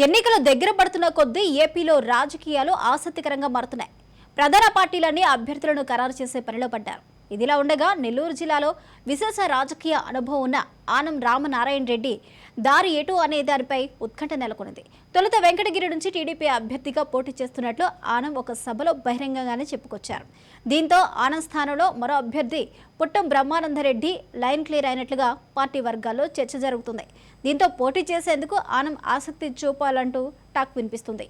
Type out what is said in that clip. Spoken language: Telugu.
ఎన్నికలు దగ్గర పడుతున్న కొద్దీ ఏపీలో రాజకీయాలు ఆసక్తికరంగా మారుతున్నాయి. ప్రధాన పార్టీలన్నీ అభ్యర్థులను ఖరారు చేసే పనిలో పడ్డారు. ఇదిలా ఉండగా నెల్లూరు జిల్లాలో విశేష రాజకీయ అనుభవం ఉన్న ఆనం రామనారాయణ రెడ్డి దారి ఎటు అనే దానిపై ఉత్కంఠ నెలకొంది. తొలుత వెంకటగిరి నుంచి టీడీపీ అభ్యర్థిగా పోటీ చేస్తున్నట్లు ఆనం ఒక సభలో బహిరంగంగానే చెప్పుకొచ్చారు. దీంతో ఆనం స్థానంలో మరో అభ్యర్థి పుట్టం బ్రహ్మానందరెడ్డి లైన్ క్లియర్ అయినట్లుగా పార్టీ వర్గాల్లో చర్చ జరుగుతుంది. దీంతో పోటీ చేసేందుకు ఆనం ఆసక్తి చూపాలంటూ టాక్ వినిపిస్తుంది.